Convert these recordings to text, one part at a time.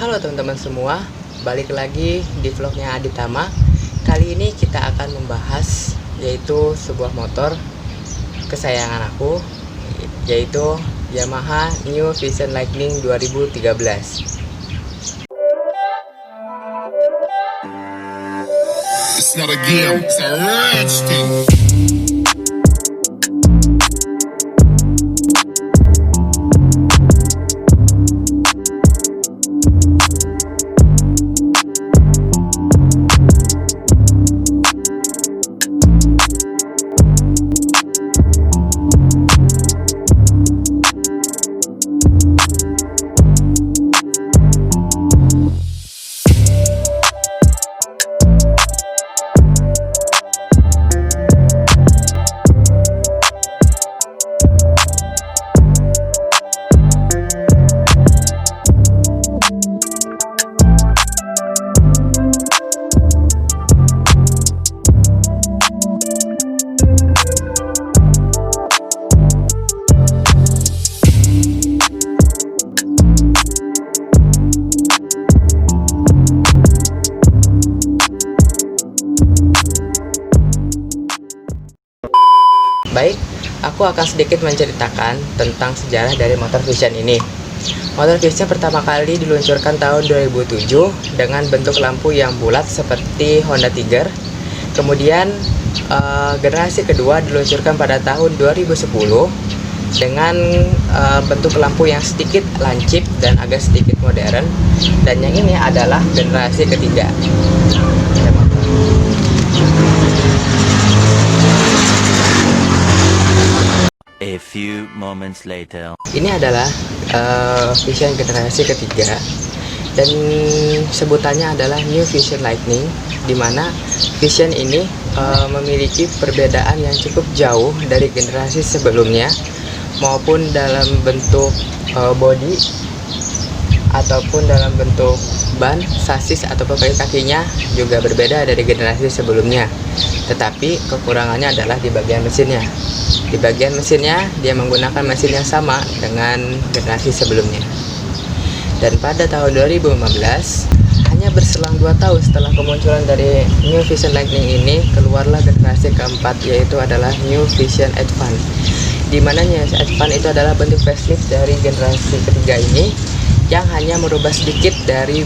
Halo teman-teman semua, balik lagi di vlognya Aditama. Kali ini kita akan membahas yaitu sebuah motor kesayangan aku, yaitu Yamaha New Vision Lightning 2013. It's not a game, it's a rich thing. Baik, aku akan sedikit menceritakan tentang sejarah dari motor Vision ini. Motor Vision pertama kali diluncurkan tahun 2007 dengan bentuk lampu yang bulat seperti Honda Tiger. Kemudian generasi kedua diluncurkan pada tahun 2010 dengan bentuk lampu yang sedikit lancip dan agak sedikit modern. Dan yang ini adalah generasi ketiga. A few moments later. Ini adalah Vision generasi ketiga dan sebutannya adalah New Vision Lightning, dimana Vision ini memiliki perbedaan yang cukup jauh dari generasi sebelumnya, maupun dalam bentuk body ataupun dalam bentuk ban, sasis ataupun kakinya juga berbeda dari generasi sebelumnya. Tetapi kekurangannya adalah di bagian mesinnya. Di bagian mesinnya dia menggunakan mesin yang sama dengan generasi sebelumnya. Dan pada tahun 2015, hanya berselang 2 tahun setelah kemunculan dari New Vision Lightning ini, keluarlah generasi keempat, yaitu adalah New Vision Advance. Di mana New Vision Advance itu adalah bentuk facelift dari generasi ketiga ini, yang hanya merubah sedikit dari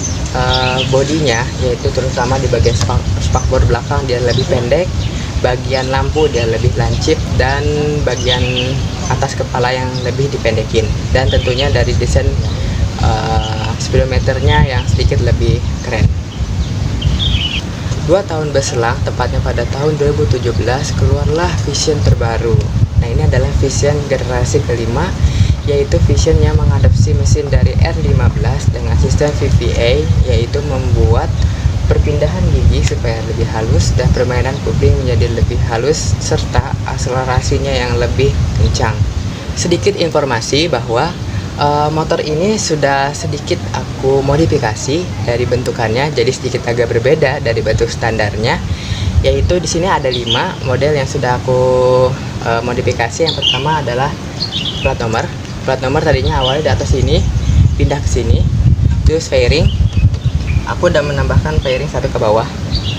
bodinya, yaitu terutama di bagian spakbor belakang dia lebih pendek, bagian lampu dia lebih lancip, dan bagian atas kepala yang lebih dipendekin, dan tentunya dari desain speedometernya yang sedikit lebih keren. 2 tahun berselang, tepatnya pada tahun 2017, keluarlah Vision terbaru. Nah, ini adalah Vision generasi kelima, yaitu Vision yang mengadopsi mesin dari R15 dengan sistem VVA, yaitu membuat perpindahan gigi supaya lebih halus dan permainan kupling menjadi lebih halus, serta akselerasinya yang lebih kencang. Sedikit informasi bahwa motor ini sudah sedikit aku modifikasi dari bentukannya, jadi sedikit agak berbeda dari bentuk standarnya. Yaitu di sini ada 5 model yang sudah aku modifikasi. Yang pertama adalah plat nomor. Plat nomor tadinya awalnya di atas sini, pindah ke sini. Terus fairing, aku udah menambahkan fairing satu ke bawah,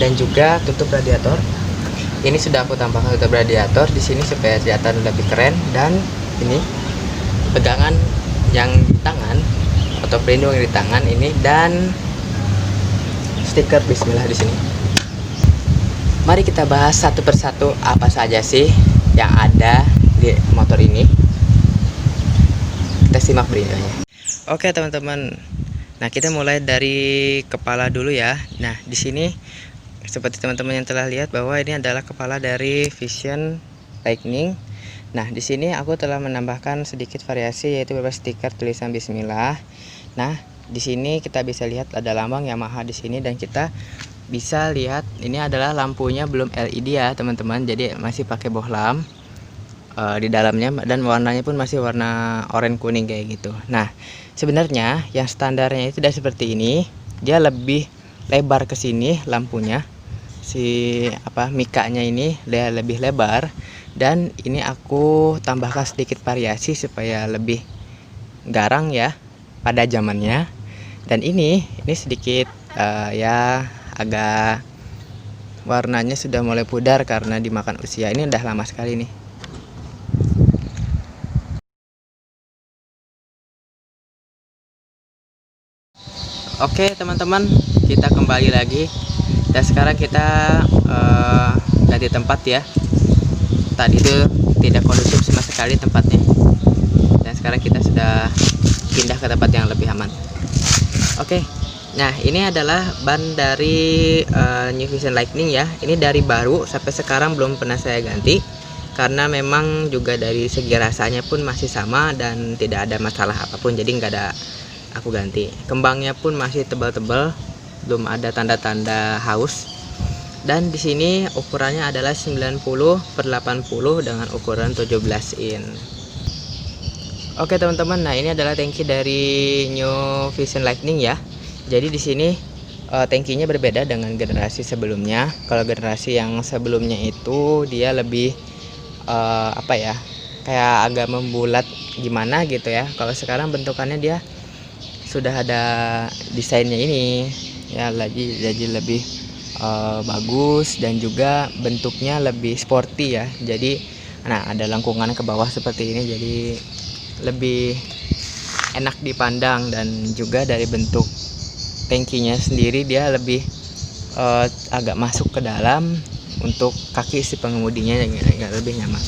dan juga tutup radiator. Ini sudah aku tambahkan tutup radiator di sini supaya kelihatan lebih keren. Dan ini pegangan yang di tangan atau pelindung yang di tangan ini, dan stiker Bismillah di sini. Mari kita bahas satu persatu apa saja sih yang ada di motor ini. Kita simak videonya. Oke teman-teman. Nah, kita mulai dari kepala dulu ya. Nah, di sini seperti teman-teman yang telah lihat bahwa ini adalah kepala dari Vision Lightning. Nah, di sini aku telah menambahkan sedikit variasi, yaitu beberapa stiker tulisan Bismillah. Nah, di sini kita bisa lihat ada lambang Yamaha di sini, dan kita bisa lihat ini adalah lampunya belum LED ya, teman-teman. Jadi masih pakai bohlam di dalamnya, dan warnanya pun masih warna oranye kuning kayak gitu. Nah, sebenarnya yang standarnya itu tidak seperti ini. Dia lebih lebar ke sini lampunya. Mikanya ini dia lebih lebar, dan ini aku tambahkan sedikit variasi supaya lebih garang ya pada zamannya. Dan ini sedikit ya agak warnanya sudah mulai pudar karena dimakan usia. Ini udah lama sekali nih. Oke teman-teman, kita kembali lagi. Dan sekarang kita ganti tempat ya. Tadi itu tidak kondusif sama sekali tempatnya. Dan sekarang kita sudah pindah ke tempat yang lebih aman. Oke. Nah, ini adalah ban dari New Vision Lightning ya. Ini dari baru sampai sekarang belum pernah saya ganti. Karena memang juga dari segi rasanya pun masih sama dan tidak ada masalah apapun. Jadi nggak ada aku ganti. Kembangnya pun masih tebal-tebal, belum ada tanda-tanda haus. Dan di sini ukurannya adalah 90/80 dengan ukuran 17 in. Oke teman-teman, nah ini adalah tangki dari New Vision Lightning ya. Jadi di sini tangkinya berbeda dengan generasi sebelumnya. Kalau generasi yang sebelumnya itu dia lebih apa ya, kayak agak membulat gimana gitu ya. Kalau sekarang bentukannya dia sudah ada desainnya ini ya, jadi lebih bagus dan juga bentuknya lebih sporty ya. Jadi nah ada lengkungan ke bawah seperti ini, jadi lebih enak dipandang. Dan juga dari bentuk tangkinya sendiri dia lebih agak masuk ke dalam untuk kaki si pengemudinya yang lebih nyaman.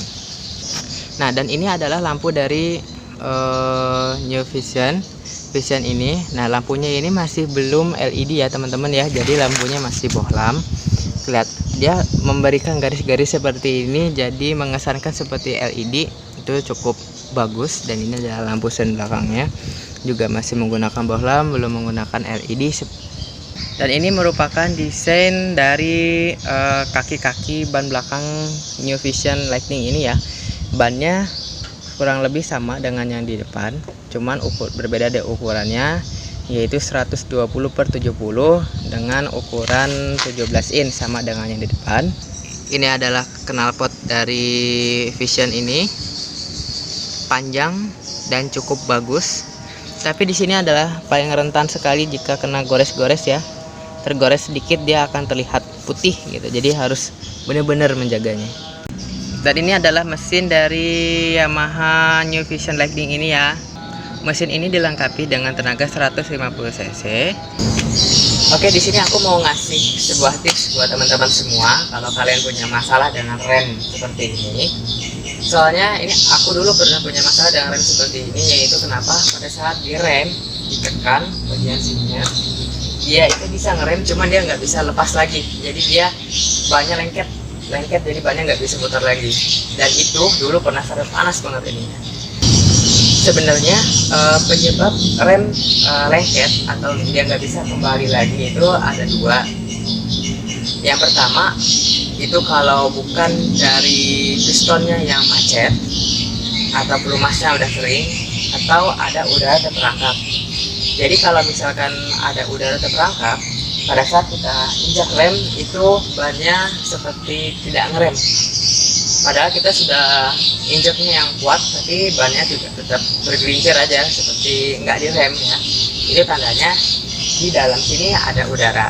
Nah, dan ini adalah lampu dari New Vision ini. Nah, lampunya ini masih belum LED ya teman-teman ya. Jadi lampunya masih bohlam. Lihat, dia memberikan garis-garis seperti ini, jadi mengesankan seperti LED. Itu cukup bagus. Dan ini adalah lampu sen belakangnya, juga masih menggunakan bohlam, belum menggunakan LED. Dan ini merupakan desain dari kaki-kaki ban belakang New Vision Lightning ini ya. Bannya kurang lebih sama dengan yang di depan, cuman berbeda deh ukurannya, yaitu 120/70 dengan ukuran 17 in sama dengan yang di depan. Ini adalah knalpot dari Vision ini, panjang dan cukup bagus. Tapi di sini adalah paling rentan sekali jika kena gores-gores ya. Tergores sedikit dia akan terlihat putih gitu. Jadi harus benar-benar menjaganya. Dan ini adalah mesin dari Yamaha New Vision Lightning ini ya. Mesin ini dilengkapi dengan tenaga 150 cc. Oke, di sini aku mau ngasih sebuah tips buat teman-teman semua kalau kalian punya masalah dengan rem seperti ini. Soalnya ini aku dulu pernah punya masalah dengan rem seperti ini, yaitu kenapa pada saat direm ditekan bagian sininya, dia itu bisa ngerem, cuman dia nggak bisa lepas lagi. Jadi dia banyak lengket, jadi banyak nggak bisa putar lagi. Dan itu dulu pernah sampai panas banget ininya. Sebenarnya penyebab rem lengket atau dia nggak bisa kembali lagi itu ada dua. Yang pertama itu kalau bukan dari pistonnya yang macet atau pelumasnya udah kering, atau ada udara terperangkap. Jadi kalau misalkan ada udara terperangkap, pada saat kita injak rem itu bannya seperti tidak ngerem. Padahal kita sudah injaknya yang kuat, tapi bannya juga tetap bergelincir aja seperti nggak direm ya. Itu tandanya di dalam sini ada udara.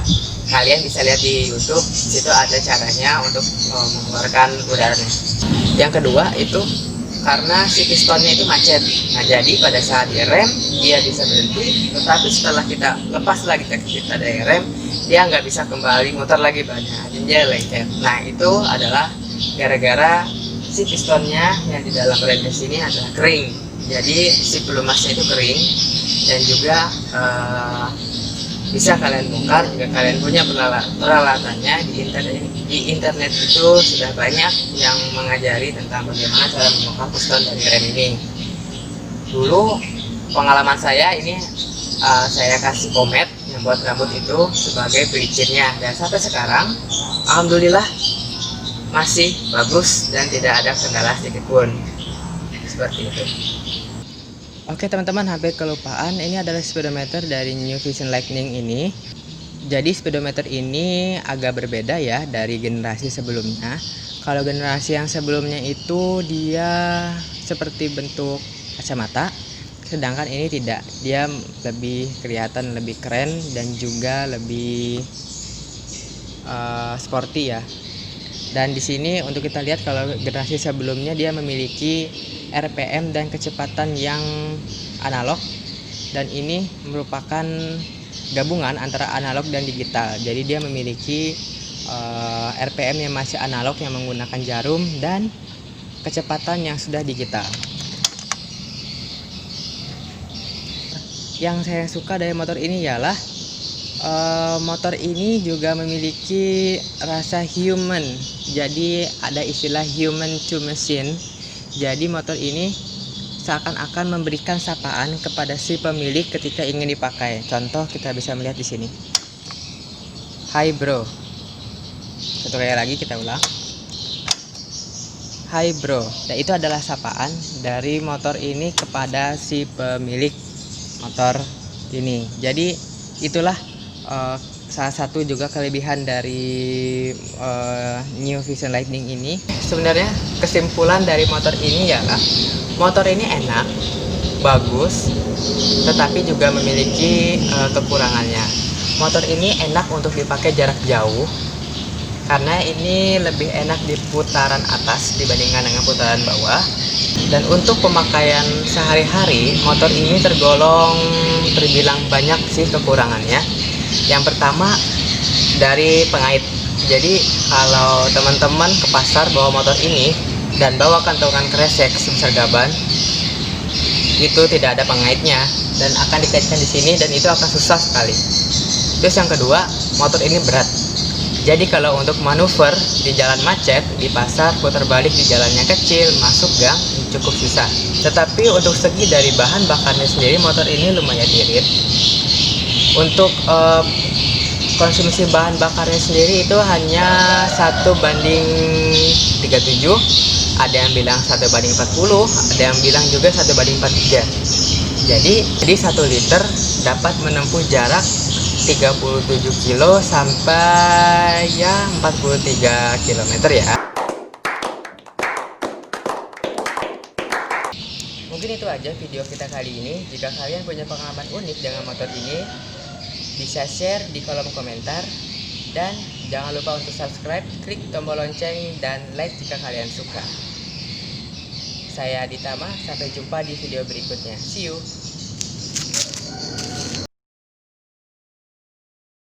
Kalian bisa lihat di YouTube, situ ada caranya untuk mengeluarkan udaranya. Yang kedua itu karena si pistonnya itu macet. Nah, jadi pada saat direm dia bisa berhenti, tetapi setelah kita lepas lagi kita dari rem, dia nggak bisa kembali muter lagi banyak, jadi dia lengket. Nah, itu adalah gara-gara si pistonnya yang di dalam remnya sini adalah kering. Jadi si pelumasnya itu kering, dan juga bisa kalian bongkar jika kalian punya peralatannya. Di internet itu sudah banyak yang mengajari tentang bagaimana cara membongkar piston dari rem ini. Dulu pengalaman saya ini, saya kasih Komet yang buat rambut itu sebagai pelicitnya, dan sampai sekarang alhamdulillah masih bagus dan tidak ada kendala sedikit pun. Seperti itu. Oke teman-teman, hampir kelupaan, ini adalah speedometer dari New Vision Lightning ini. Jadi speedometer ini agak berbeda ya dari generasi sebelumnya. Kalau generasi yang sebelumnya itu dia seperti bentuk kacamata. sedangkan ini tidak. Dia lebih kelihatan lebih keren dan juga lebih sporty ya. Dan di sini untuk kita lihat kalau generasi sebelumnya dia memiliki RPM dan kecepatan yang analog, dan ini merupakan gabungan antara analog dan digital. Jadi dia memiliki RPM yang masih analog yang menggunakan jarum dan kecepatan yang sudah digital. Yang saya suka dari motor ini ialah motor ini juga memiliki rasa human. Jadi ada istilah human to machine. Jadi motor ini seakan-akan memberikan sapaan kepada si pemilik ketika ingin dipakai. Contoh kita bisa melihat di sini. Hai bro. Satu kali lagi kita ulang. Hai bro. Dan itu adalah sapaan dari motor ini kepada si pemilik motor ini. Jadi itulah salah satu juga kelebihan dari New Vision Lightning ini. Sebenarnya kesimpulan dari motor ini ialah motor ini enak, bagus, tetapi juga memiliki kekurangannya. Motor ini enak untuk dipakai jarak jauh karena ini lebih enak di putaran atas dibandingkan dengan putaran bawah. Dan untuk pemakaian sehari-hari, motor ini terbilang banyak sih kekurangannya. Yang pertama dari pengait. Jadi kalau teman-teman ke pasar bawa motor ini dan bawa kantongan kresek sebesar gaban, itu tidak ada pengaitnya dan akan dikaitkan di sini, dan itu akan susah sekali. Terus yang kedua, motor ini berat. Jadi kalau untuk manuver di jalan macet, di pasar, putar balik di jalan yang kecil, masuk gang, cukup susah. Tetapi untuk segi dari bahan bakarnya sendiri, motor ini lumayan irit. Untuk konsumsi bahan bakarnya sendiri itu hanya 1:37. Ada yang bilang 1:40, ada yang bilang juga 1:43. Jadi 1 liter dapat menempuh jarak 37 kilo sampai ya 43 km ya. Mungkin itu aja video kita kali ini. Jika kalian punya pengalaman unik dengan motor ini, bisa share di kolom komentar. Dan jangan lupa untuk subscribe, klik tombol lonceng, dan like jika kalian suka. Saya Aditama, sampai jumpa di video berikutnya. See you!